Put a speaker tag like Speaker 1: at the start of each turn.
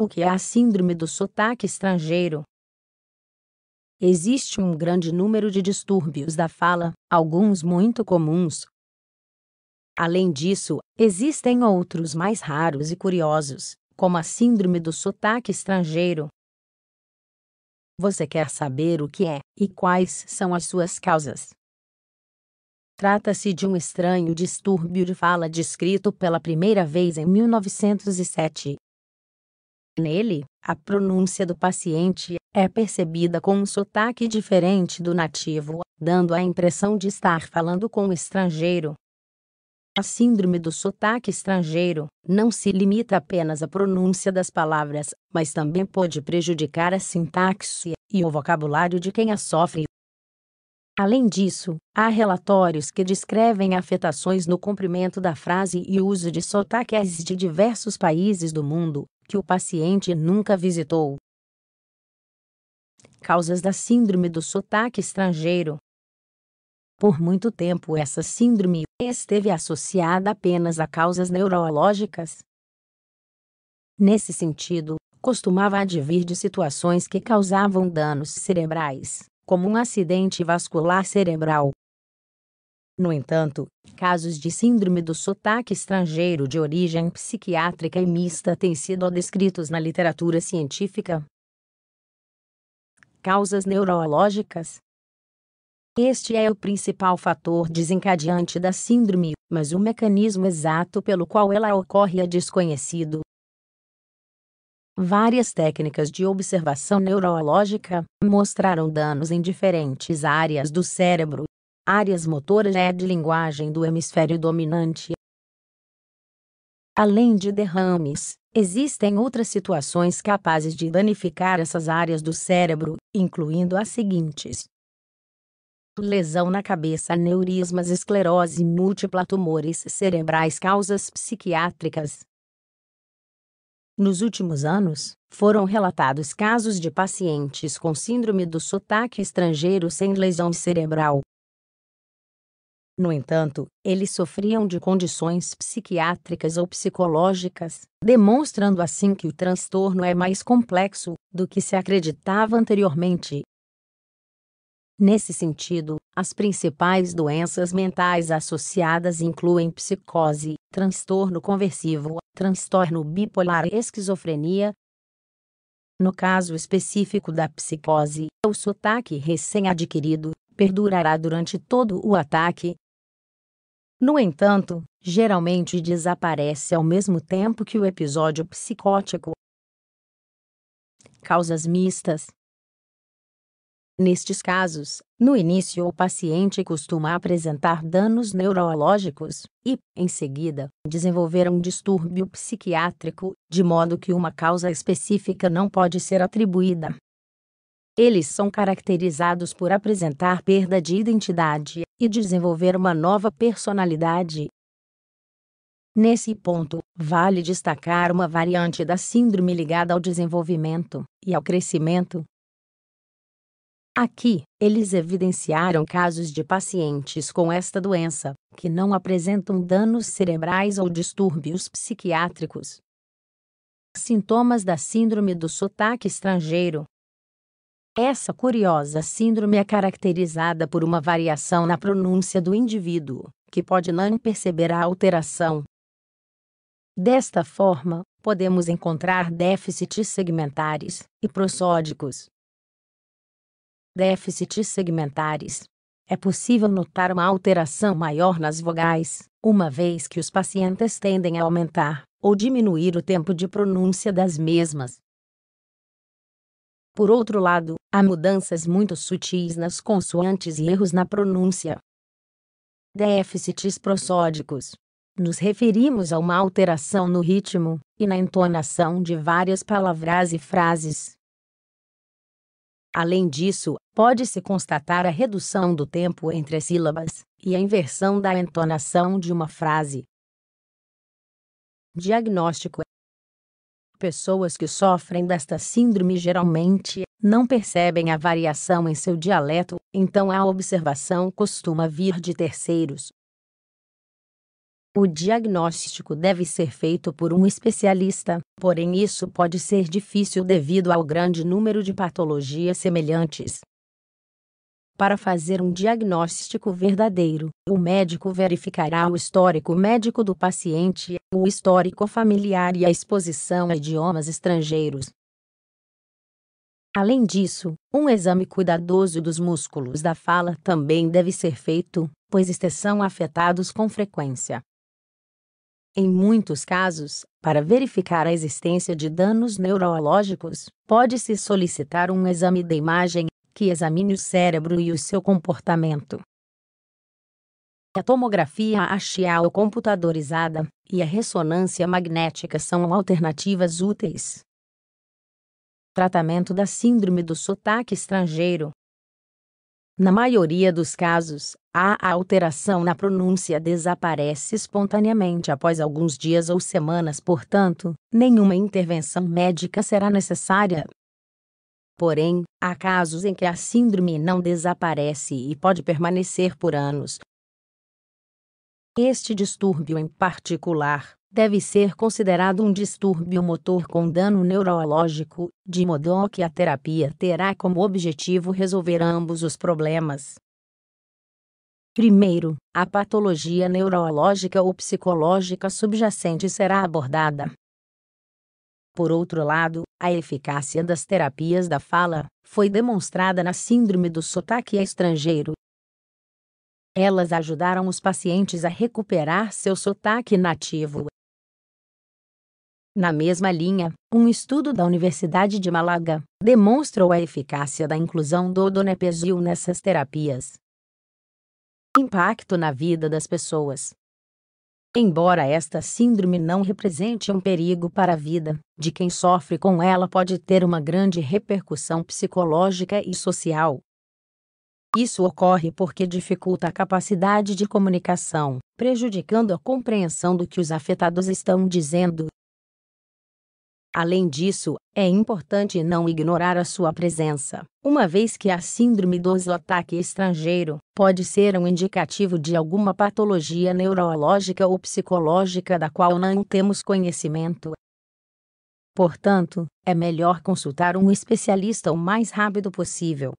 Speaker 1: O que é a síndrome do sotaque estrangeiro? Existe um grande número de distúrbios da fala, alguns muito comuns. Além disso, existem outros mais raros e curiosos, como a síndrome do sotaque estrangeiro. Você quer saber o que é e quais são as suas causas? Trata-se de um estranho distúrbio de fala descrito pela primeira vez em 1907. Nele, a pronúncia do paciente é percebida com um sotaque diferente do nativo, dando a impressão de estar falando com um estrangeiro. A síndrome do sotaque estrangeiro não se limita apenas à pronúncia das palavras, mas também pode prejudicar a sintaxe e o vocabulário de quem a sofre. Além disso, há relatórios que descrevem afetações no comprimento da frase e uso de sotaques de diversos países do mundo, que o paciente nunca visitou. Causas da síndrome do sotaque estrangeiro. Por muito tempo, essa síndrome esteve associada apenas a causas neurológicas. Nesse sentido, costumava advir de situações que causavam danos cerebrais, como um acidente vascular cerebral. No entanto, casos de síndrome do sotaque estrangeiro de origem psiquiátrica e mista têm sido descritos na literatura científica. Causas neurológicas. Este é o principal fator desencadeante da síndrome, mas o mecanismo exato pelo qual ela ocorre é desconhecido. Várias técnicas de observação neurológica mostraram danos em diferentes áreas do cérebro, áreas motoras e de linguagem do hemisfério dominante. Além de derrames, existem outras situações capazes de danificar essas áreas do cérebro, incluindo as seguintes: lesão na cabeça, aneurismas, esclerose múltipla, tumores cerebrais, causas psiquiátricas. Nos últimos anos, foram relatados casos de pacientes com síndrome do sotaque estrangeiro sem lesão cerebral. No entanto, eles sofriam de condições psiquiátricas ou psicológicas, demonstrando assim que o transtorno é mais complexo do que se acreditava anteriormente. Nesse sentido, as principais doenças mentais associadas incluem psicose, transtorno conversivo, transtorno bipolar e esquizofrenia. No caso específico da psicose, o sotaque recém-adquirido perdurará durante todo o ataque. No entanto, geralmente desaparece ao mesmo tempo que o episódio psicótico. Causas mistas. Nestes casos, no início o paciente costuma apresentar danos neurológicos e, em seguida, desenvolver um distúrbio psiquiátrico, de modo que uma causa específica não pode ser atribuída. Eles são caracterizados por apresentar perda de identidade e desenvolver uma nova personalidade. Nesse ponto, vale destacar uma variante da síndrome ligada ao desenvolvimento e ao crescimento. Aqui, eles evidenciaram casos de pacientes com esta doença, que não apresentam danos cerebrais ou distúrbios psiquiátricos. Sintomas da síndrome do sotaque estrangeiro. Essa curiosa síndrome é caracterizada por uma variação na pronúncia do indivíduo, que pode não perceber a alteração. Desta forma, podemos encontrar déficits segmentares e prosódicos. Déficits segmentares. É possível notar uma alteração maior nas vogais, uma vez que os pacientes tendem a aumentar ou diminuir o tempo de pronúncia das mesmas. Por outro lado, há mudanças muito sutis nas consoantes e erros na pronúncia. Déficits prosódicos. Nos referimos a uma alteração no ritmo e na entonação de várias palavras e frases. Além disso, pode-se constatar a redução do tempo entre as sílabas e a inversão da entonação de uma frase. Diagnóstico. Pessoas que sofrem desta síndrome geralmente não percebem a variação em seu dialeto, então a observação costuma vir de terceiros. O diagnóstico deve ser feito por um especialista, porém isso pode ser difícil devido ao grande número de patologias semelhantes. Para fazer um diagnóstico verdadeiro, o médico verificará o histórico médico do paciente, o histórico familiar e a exposição a idiomas estrangeiros. Além disso, um exame cuidadoso dos músculos da fala também deve ser feito, pois estes são afetados com frequência. Em muitos casos, para verificar a existência de danos neurológicos, pode-se solicitar um exame de imagem, que examine o cérebro e o seu comportamento. A tomografia axial computadorizada e a ressonância magnética são alternativas úteis. Tratamento da síndrome do sotaque estrangeiro. Na maioria dos casos, a alteração na pronúncia desaparece espontaneamente após alguns dias ou semanas, portanto, nenhuma intervenção médica será necessária. Porém, há casos em que a síndrome não desaparece e pode permanecer por anos. Este distúrbio em particular deve ser considerado um distúrbio motor com dano neurológico, de modo que a terapia terá como objetivo resolver ambos os problemas. Primeiro, a patologia neurológica ou psicológica subjacente será abordada. Por outro lado, a eficácia das terapias da fala foi demonstrada na síndrome do sotaque estrangeiro. Elas ajudaram os pacientes a recuperar seu sotaque nativo. Na mesma linha, um estudo da Universidade de Málaga demonstrou a eficácia da inclusão do donepezil nessas terapias. Impacto na vida das pessoas. Embora esta síndrome não represente um perigo para a vida de quem sofre com ela, pode ter uma grande repercussão psicológica e social. Isso ocorre porque dificulta a capacidade de comunicação, prejudicando a compreensão do que os afetados estão dizendo. Além disso, é importante não ignorar a sua presença, uma vez que a síndrome do sotaque estrangeiro pode ser um indicativo de alguma patologia neurológica ou psicológica da qual não temos conhecimento. Portanto, é melhor consultar um especialista o mais rápido possível,